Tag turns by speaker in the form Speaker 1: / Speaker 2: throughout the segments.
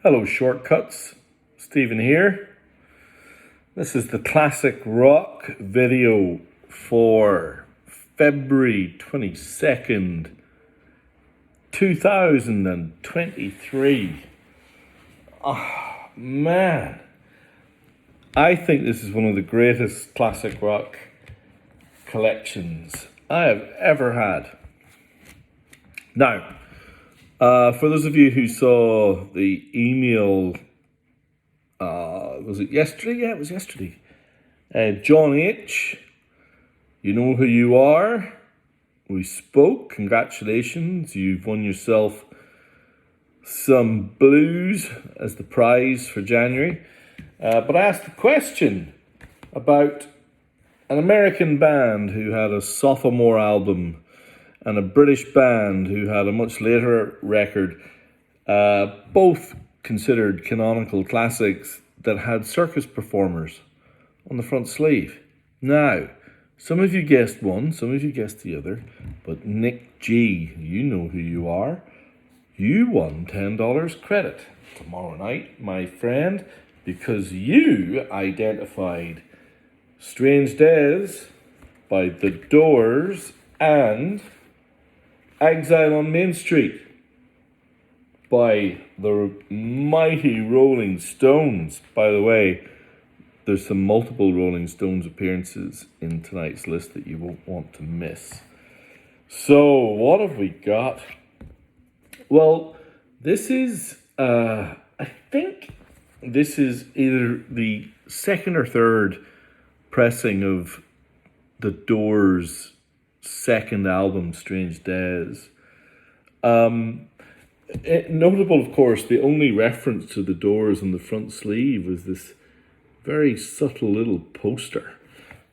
Speaker 1: Hello, Shortcuts. Stephen here. This is the classic rock video for February 22nd, 2023. Oh, man. I think this is one of the greatest classic rock collections I have ever had. Now, for those of you who saw the email, was it yesterday? Yeah, it was yesterday. John H., you know who you are. We spoke. Congratulations. You've won yourself some blues as the prize for January. But I asked a question about an American band who had a sophomore album and a British band who had a much later record, both considered canonical classics that had circus performers on the front sleeve. Now, some of you guessed one, some of you guessed the other, but Nick G., you know who you are. You won $10 credit tomorrow night, my friend, because you identified Strange Days by The Doors and Exile on Main Street by the mighty Rolling Stones. By the way, there's some multiple Rolling Stones appearances in tonight's list that you won't want to miss. So, what have we got? Well, this is, I think this is either the second or third pressing of The Doors' second album, Strange Days. Notable, of course, the only reference to The Doors on the front sleeve was this very subtle little poster.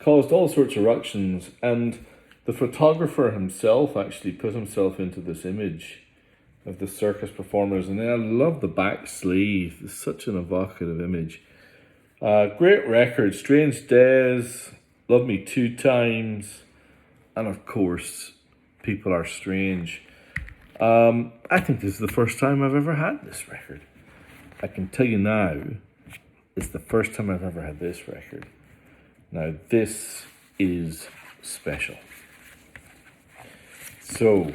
Speaker 1: Caused all sorts of ructions, and the photographer himself actually put himself into this image of the circus performers, and I love the back sleeve. It's such an evocative image. Great record, Strange Days, Love Me Two Times, and of course, People Are Strange. I think this is the first time I've ever had this record. I can tell you now, it's the first time I've ever had this record. Now, this is special. So,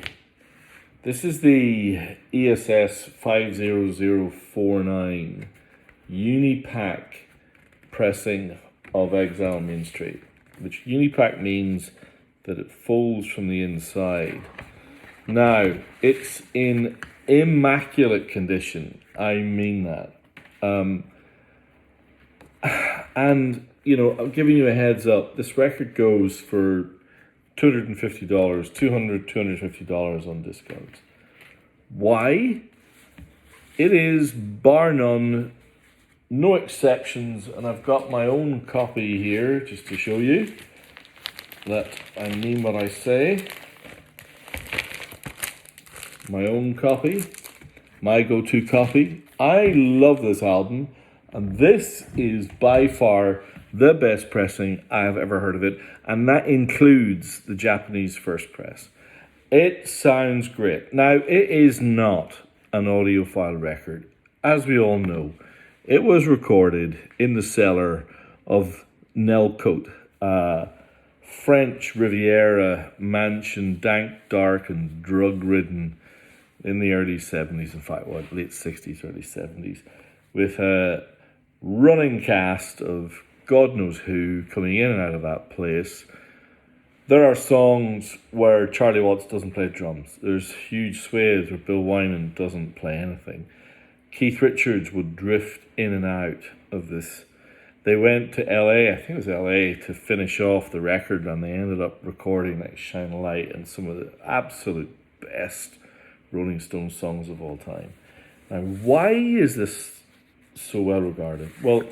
Speaker 1: this is the ESS 50049 Unipack pressing of Exile Main Street, which Unipack means that it folds from the inside. Now, it's in immaculate condition. I mean that. And, you know, I'm giving you a heads up. This record goes for $250, $250 on discounts. Why? It is, bar none, no exceptions, and I've got my own copy here just to show you that I mean what I say. My own copy, my go-to copy. I love this album, and this is by far the best pressing I have ever heard of it, and that includes the Japanese first press. It sounds great. Now, it is not an audiophile record, as we all know. It was recorded in the cellar of Nelcote, French Riviera mansion, dank, dark, and drug-ridden in the early 70s, in fact, late 60s, early 70s, with a running cast of God knows who coming in and out of that place. There are songs where Charlie Watts doesn't play drums. There's huge swathes where Bill Wyman doesn't play anything. Keith Richards would drift in and out of this. They went to LA, I think it was LA, to finish off the record, and they ended up recording like Shine a Light and some of the absolute best Rolling Stones songs of all time. Now, why is this so well regarded? Well,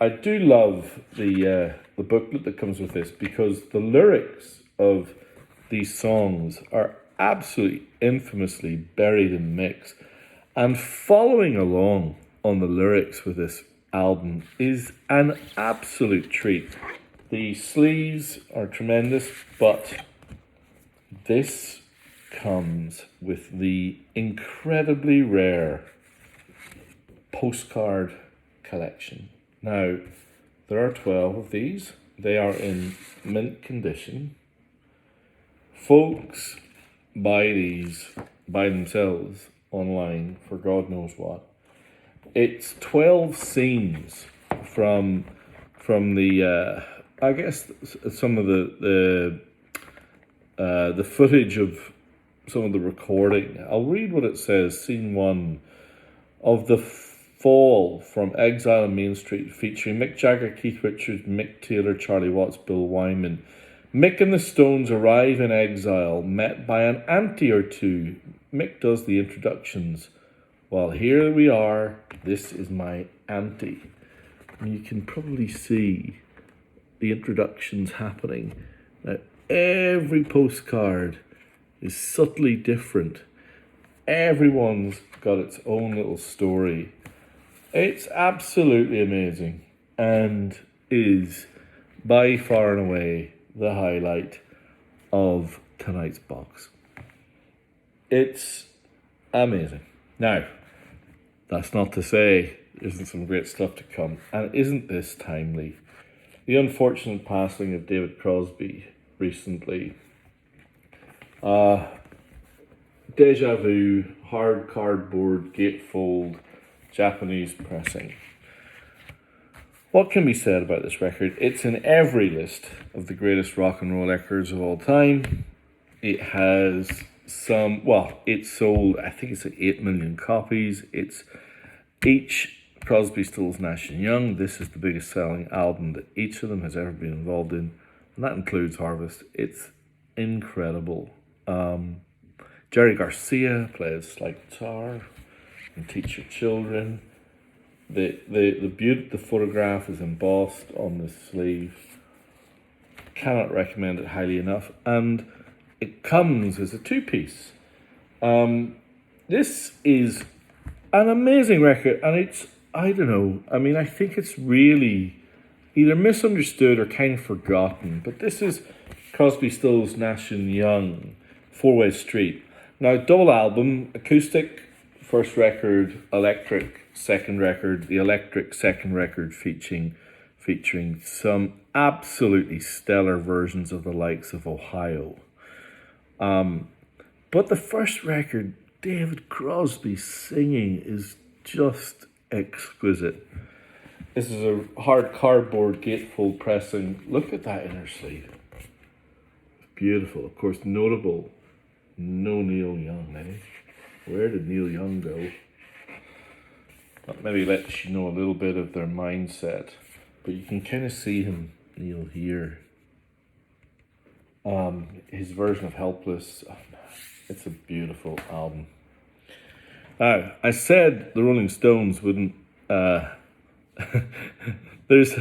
Speaker 1: I do love the booklet that comes with this, because the lyrics of these songs are absolutely infamously buried in mix. And following along on the lyrics with this album is an absolute treat. The sleeves are tremendous, but this comes with the incredibly rare postcard collection. Now, there are 12 of these. They are in mint condition. Folks buy these by themselves online for God knows what. It's 12 scenes from the I guess some of the footage of some of the recording. I'll read what it says. Scene 1 of The Fall from Exile on Main Street, featuring Mick Jagger, Keith Richards, Mick Taylor, Charlie Watts, Bill Wyman. Mick and the Stones arrive in Exile, met by an auntie or two. Mick does the introductions. Well, here we are. This is my auntie. And you can probably see the introductions happening. Now, every postcard is subtly different. Everyone's got its own little story. It's absolutely amazing and is by far and away the highlight of tonight's box. It's amazing. Now, that's not to say there isn't some great stuff to come, and isn't this timely? The unfortunate passing of David Crosby recently. Deja vu, hard cardboard, gatefold, Japanese pressing. What can be said about this record? It's in every list of the greatest rock and roll records of all time. It has it sold, I think it's 8 million copies. It's each Crosby, Stills, Nash & Young. This is the biggest selling album that each of them has ever been involved in, and that includes Harvest. It's incredible. Jerry Garcia plays slide guitar and Teach Your Children. The photograph is embossed on the sleeve. Cannot recommend it highly enough. And it comes as a 2-piece. This is an amazing record, and it's, I don't know, I mean, I think it's really either misunderstood or kind of forgotten, but this is Crosby, Stills, Nash & Young, Four-Way Street. Now, double album, acoustic, first record, electric, second record, the electric second record featuring some absolutely stellar versions of the likes of Ohio. But the first record, David Crosby singing is just exquisite. This is a hard cardboard gatefold pressing. Look at that inner sleeve. Beautiful. Of course, notable, no Neil Young, eh? Where did Neil Young go? That maybe lets you know a little bit of their mindset. But you can kind of see him, Neil, here. His version of Helpless, it's a beautiful album. Now, I said the Rolling Stones wouldn't... There's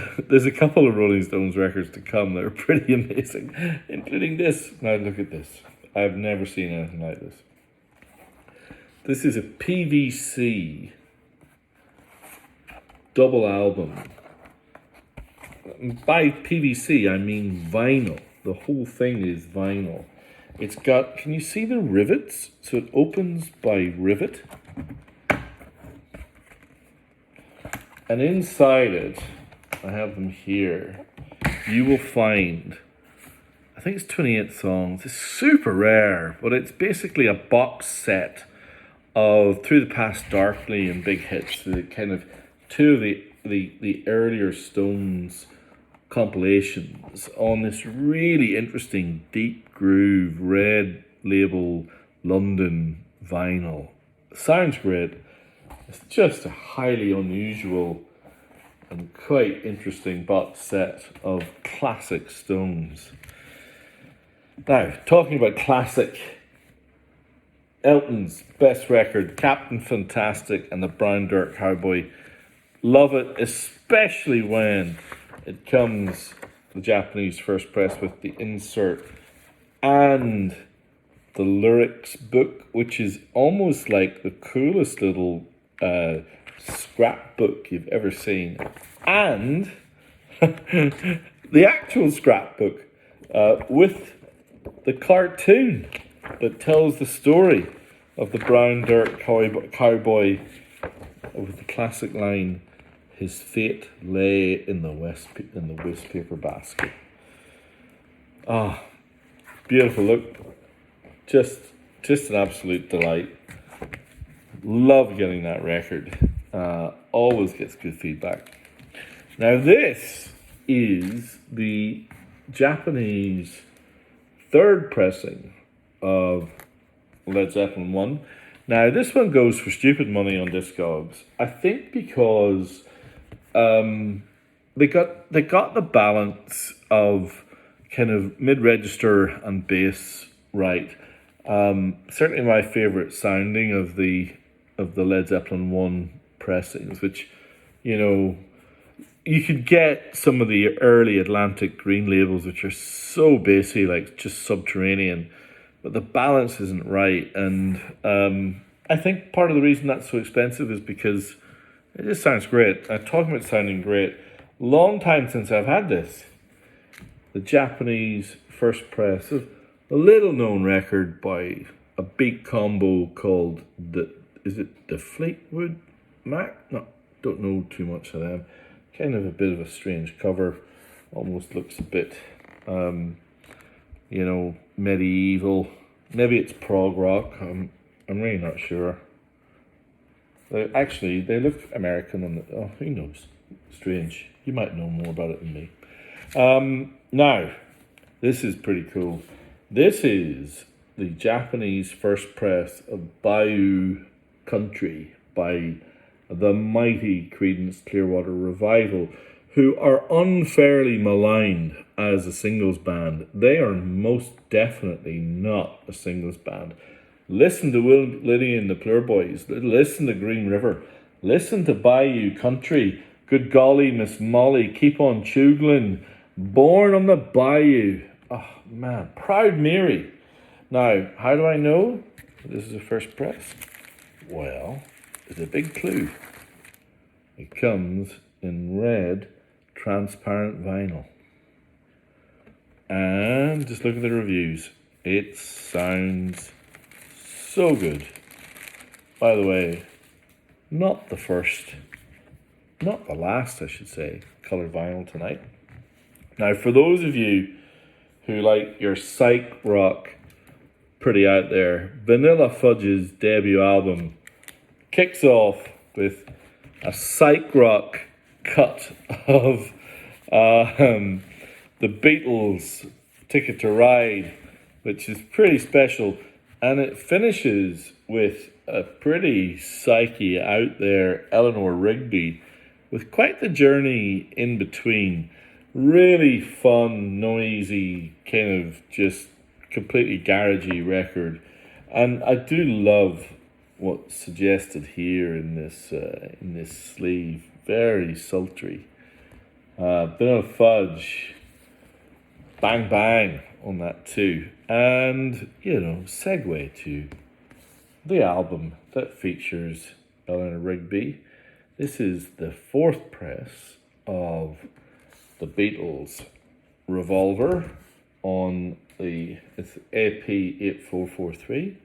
Speaker 1: a couple of Rolling Stones records to come that are pretty amazing, including this. Now look at this. I've never seen anything like this. This is a PVC double album. By PVC, I mean vinyl. The whole thing is vinyl. It's got, can you see the rivets? So it opens by rivet. And inside it, I have them here, you will find, I think it's 28 songs. It's super rare, but it's basically a box set of Through the Past Darkly and Big Hits, the kind of two of the earlier Stones compilations on this really interesting deep groove red label London vinyl. Sounds great. It's just a highly unusual and quite interesting box set of classic Stones. Now, talking about classic, Elton's best record, Captain Fantastic and the Brown Dirt Cowboy. Love it, especially when it comes, the Japanese first press, with the insert and the lyrics book, which is almost like the coolest little scrapbook you've ever seen. And the actual scrapbook with the cartoon that tells the story of the Brown Dirt Cowboy with the classic line, "His fate lay in the waste paper basket." Ah, beautiful. Look, just an absolute delight. Love getting that record. Always gets good feedback. Now this is the Japanese third pressing of Led Zeppelin 1. Now this one goes for stupid money on Discogs. I think because they got the balance of kind of mid-register and bass right. Certainly my favourite sounding of the Led Zeppelin 1 pressings, which, you know, you could get some of the early Atlantic Green labels, which are so bassy, like just Subterranean, but the balance isn't right. And I think part of the reason that's so expensive is because it just sounds great. Talking about sounding great, long time since I've had this. The Japanese first press of a little known record by a big combo called is it the Fleetwood Mac? No, don't know too much of them. Kind of a bit of a strange cover. Almost looks a bit, medieval. Maybe it's prog rock. I'm really not sure. They look American on the. Oh, who knows? Strange. You might know more about it than me. Now, this is pretty cool. This is the Japanese first press of Bayou Country by the mighty Creedence Clearwater Revival, who are unfairly maligned as a singles band. They are most definitely not a singles band. Listen to Will Liddy and the Plurboys. Listen to Green River. Listen to Bayou Country. Good golly, Miss Molly, keep on chugling. Born on the Bayou. Oh, man. Proud Mary. Now, how do I know this is a first press? Well, there's a big clue. It comes in red, transparent vinyl. And just look at the reviews. It sounds so good. By the way, not the last, I should say, colored vinyl tonight. Now, for those of you who like your psych rock pretty out there, Vanilla Fudge's debut album kicks off with a psych rock cut of the Beatles' Ticket to Ride, which is pretty special, and it finishes with a pretty psyche out there Eleanor Rigby with quite the journey in between. Really fun, noisy, kind of just completely garagey record. And I do love what's suggested here in this sleeve. Very sultry. Vanilla Fudge. Bang bang on that too. And, segue to the album that features Eleanor Rigby. This is the fourth press of the Beatles' Revolver on it's AP 8443.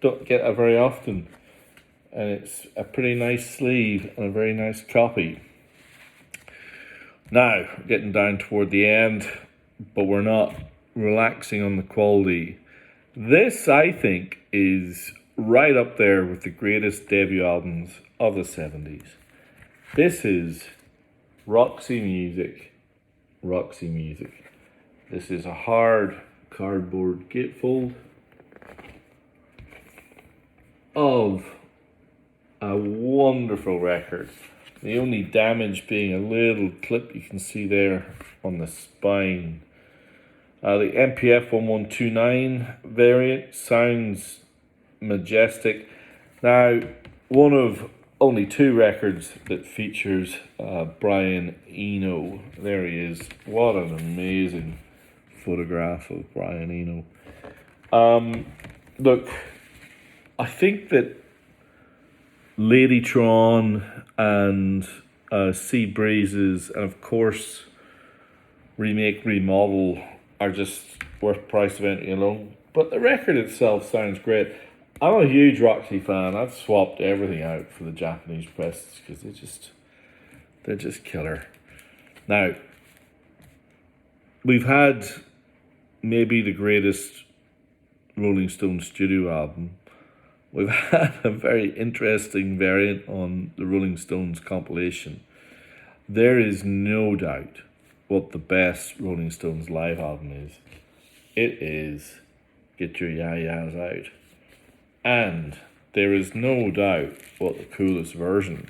Speaker 1: Don't get that very often, and it's a pretty nice sleeve and a very nice copy. Now, getting down toward the end, but we're not relaxing on the quality. This, I think, is right up there with the greatest debut albums of the 70s. This is Roxy Music. Roxy Music. This is a hard cardboard gatefold of a wonderful record. The only damage being a little clip you can see there on the spine. The MPF 1129 variant sounds majestic. Now, one of only two records that features Brian Eno. There he is. What an amazing photograph of Brian Eno. Look, I think that Ladytron and Sea Breezes and of course Remake Remodel are just worth price of entry alone. But the record itself sounds great. I'm a huge Roxy fan. I've swapped everything out for the Japanese presses because they're just killer. Now, we've had maybe the greatest Rolling Stones studio album. We've had a very interesting variant on the Rolling Stones compilation. There is no doubt what the best Rolling Stones live album is. It is Get Your Ya-Ya's Out. And there is no doubt what the coolest version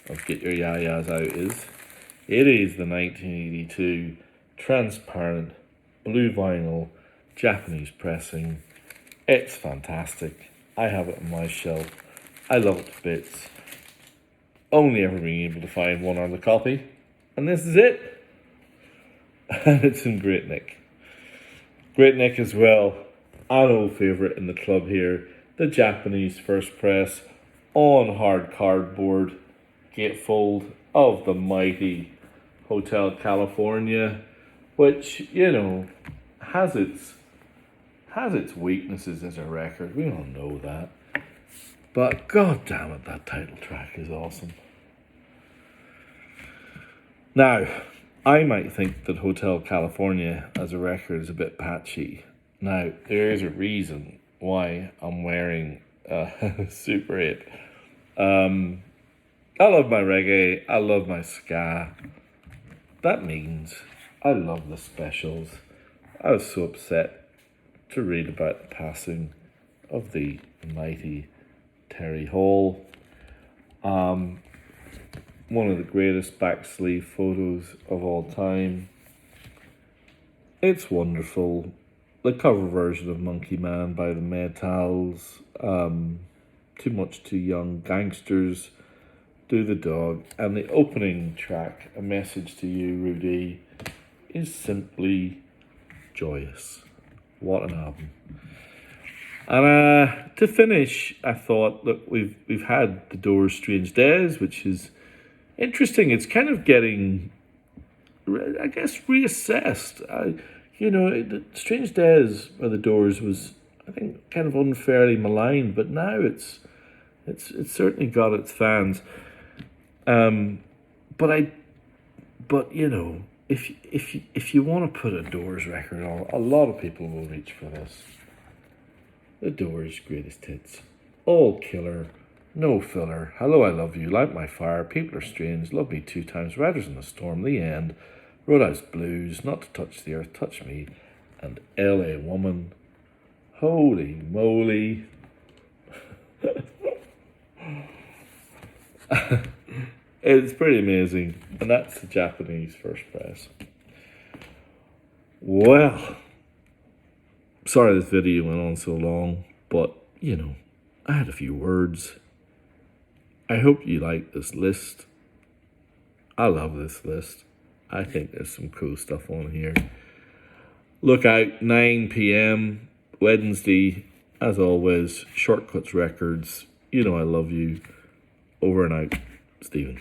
Speaker 1: of Get Your Ya-Ya's Out is. It is the 1982 transparent blue vinyl Japanese pressing. It's fantastic. I have it on my shelf. I love it to bits. Only ever being able to find one other copy. And this is it. And it's in great nick. Great nick as well. An old favourite in the club here. The Japanese first press on hard cardboard gatefold of the mighty Hotel California, which, you know, has its weaknesses as a record. We all know that. But god damn it, that title track is awesome. Now, I might think that Hotel California as a record is a bit patchy. Now, there is a reason why I'm wearing Super 8. I love my reggae, I love my ska. That means I love the specials. I was so upset to read about the passing of the mighty Terry Hall. One of the greatest back sleeve photos of all time. It's wonderful. The cover version of Monkey Man by the Maytals, Too Much Too Young, Gangsters, Do the Dog, and the opening track, A Message to You, Rudy, is simply joyous. What an album. And to finish, I thought, look, we've had The Doors' Strange Days, which is interesting. It's kind of getting, I guess, reassessed. The Strange Days by The Doors was, I think, kind of unfairly maligned, but now it's certainly got its fans. But you know, if you want to put a Doors record on, a lot of people will reach for this. The Doors' greatest hits, all killer, no filler. Hello, I Love You, Light My Fire, People Are Strange, Love Me Two Times, Riders in the Storm, The End, Roadhouse Blues, Not to Touch the Earth, Touch Me, and L.A. Woman. Holy moly. It's pretty amazing. And that's the Japanese first press. Well, sorry this video went on so long, but, you know, I had a few words. I hope you like this list. I love this list. I think there's some cool stuff on here. Look out, 9 p.m. Wednesday, as always, Shortcuts Records. You know I love you. Over and out, Stephen.